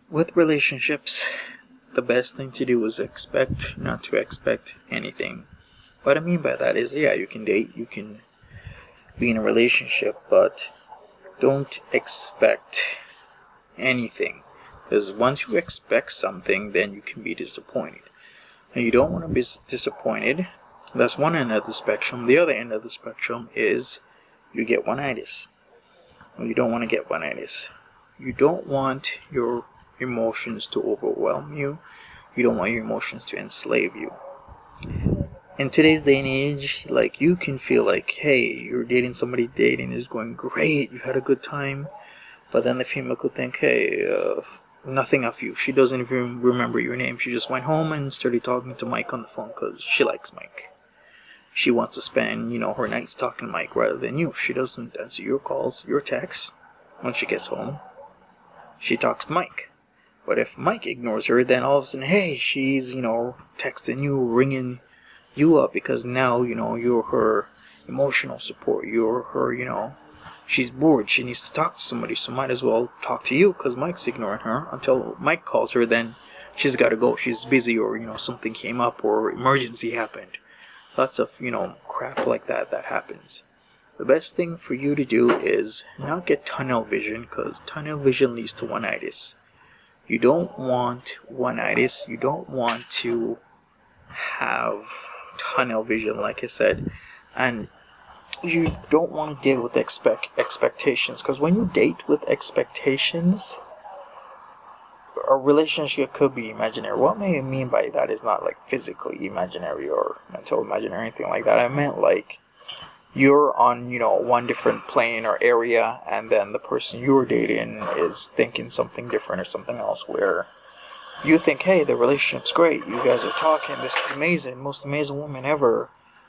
With relationships, the best thing to do is expect not to expect anything. What I mean by that is, yeah, you can date, you can be in a relationship, but don't expect anything. Because once you expect something, then you can be disappointed. And you don't want to be disappointed. That's one end of the spectrum. The other end of the spectrum is you get one-itis. Well, you don't want to get one-itis. You don't want your emotions to overwhelm you. You don't want your emotions to enslave you. In today's day and age, like, you can feel like, hey, you're dating somebody, dating is going great, you had a good time, but then the female could think, hey, nothing of you. She doesn't even remember your name. She just went home and started talking to Mike on the phone because she likes Mike. She wants to spend, her nights talking to Mike rather than you. She doesn't answer your calls, your texts. When she gets home, she talks to Mike. But if Mike ignores her, then all of a sudden, hey, she's, texting you, ringing you up because now, you're her emotional support. You're her, she's bored. She needs to talk to somebody, so might as well talk to you because Mike's ignoring her until Mike calls her. Then she's got to go. She's busy, or, something came up or emergency happened. Lots of, crap like that happens. The best thing for you to do is not get tunnel vision, because tunnel vision leads to one-itis. You don't want one-itis. You don't want to have tunnel vision, like I said. And you don't want to deal with expectations, because when you date with expectations, a relationship could be imaginary. What I mean by that is not like physically imaginary or mental imaginary or anything like that. I meant like you're on, one different plane or area, and then the person you're dating is thinking something different or something else, where you think, hey, the relationship's great, you guys are talking, this is amazing, most amazing woman ever,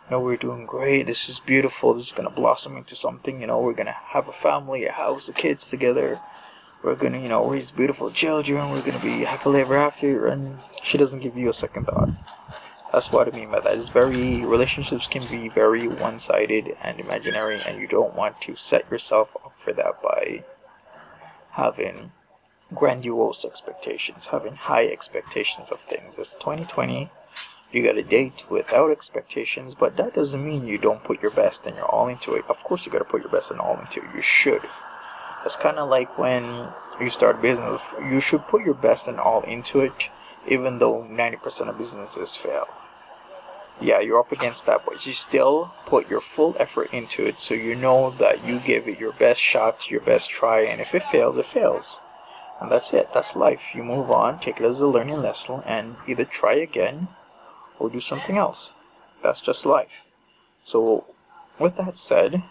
we're doing great, this is beautiful, this is going to blossom into something, we're going to have a family, a house, the kids together, we're going to, raise beautiful children, we're going to be happily ever after, and she doesn't give you a second thought. That's what I mean by that. Relationships can be very one-sided and imaginary, and you don't want to set yourself up for that by having grandiose expectations, having high expectations of things. It's 2020. You got to date without expectations, but that doesn't mean you don't put your best and you're all into it. Of course you got to put your best and all into it. You should. It's kind of like when you start business. You should put your best and all into it, even though 90% of businesses fail. Yeah, you're up against that, but you still put your full effort into it, so you know that you give it your best shot, your best try, and if it fails, it fails. And that's it. That's life. You move on, take it as a learning lesson, and either try again or do something else. That's just life. So, with that said,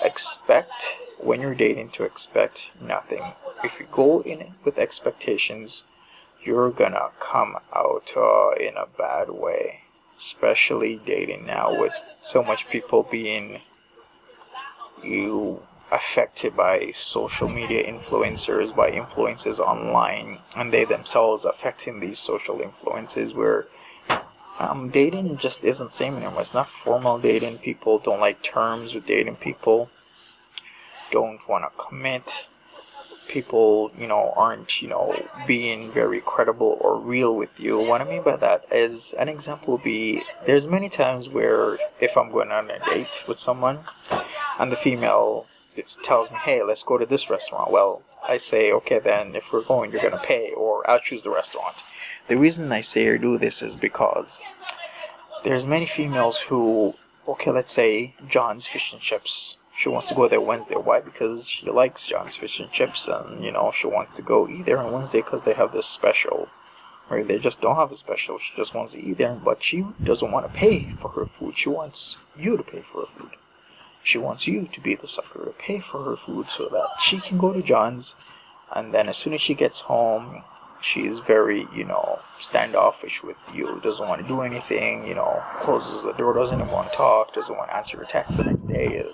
expect when you're dating to expect nothing. If you go in with expectations, you're gonna come out in a bad way. Especially dating now with so much people being affected by social media influencers, by influences online, and they themselves affecting these social influences where dating just isn't the same anymore. It's not formal dating. People don't like terms with dating. People don't want to commit. People, aren't, being very credible or real with you. What I mean by that is, an example would be, there's many times where if I'm going on a date with someone and the female tells me, hey, let's go to this restaurant. Well, I say, okay, then if we're going, you're going to pay, or I'll choose the restaurant. The reason I say or do this is because there's many females who, okay, let's say John's Fish and Chips. She wants to go there Wednesday. Why? Because she likes John's Fish and Chips, and, she wants to go eat there on Wednesday because they have this special. Or they just don't have a special. She just wants to eat there, but she doesn't want to pay for her food. She wants you to pay for her food. She wants you to be the sucker to pay for her food so that she can go to John's, and then as soon as she gets home, she is very, standoffish with you, doesn't want to do anything, closes the door, doesn't even want to talk, doesn't want to answer your text the next day,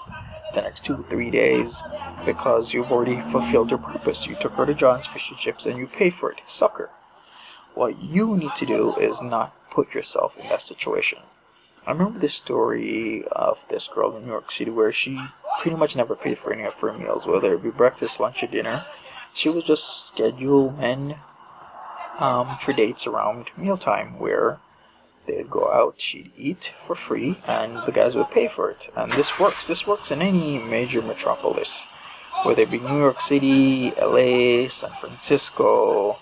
the next 2-3 days, because you've already fulfilled your purpose. You took her to John's Fish and Chips and you pay for it. Sucker. What you need to do is not put yourself in that situation. I remember this story of this girl in New York City where she pretty much never paid for any of her meals, whether it be breakfast, lunch, or dinner. she would just schedule men for dates around mealtime where they'd go out, she'd eat for free, and the guys would pay for it. And this works. This works in any major metropolis, whether it be New York City, LA, San Francisco,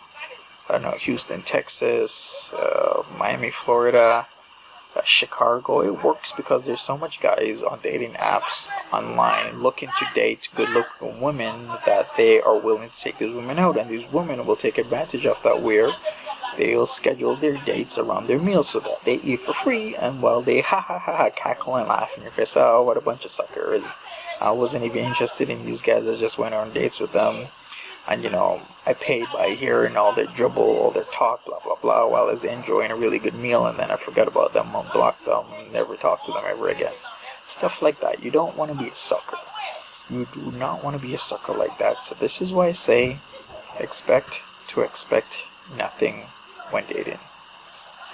I don't know, Houston, Texas, Miami, Florida, Chicago. It works because there's so much guys on dating apps online looking to date good-looking women that they are willing to take these women out, and these women will take advantage of that, where they'll schedule their dates around their meals so that they eat for free, and while they cackle and laugh in your face, oh, what a bunch of suckers. I wasn't even interested in these guys. I just went on dates with them. And, I paid by hearing all their dribble, all their talk, blah, blah, blah, while I was enjoying a really good meal, and then I forgot about them, unblocked them, and never talk to them ever again. Stuff like that. You don't want to be a sucker. You do not want to be a sucker like that. So this is why I say expect nothing when dating.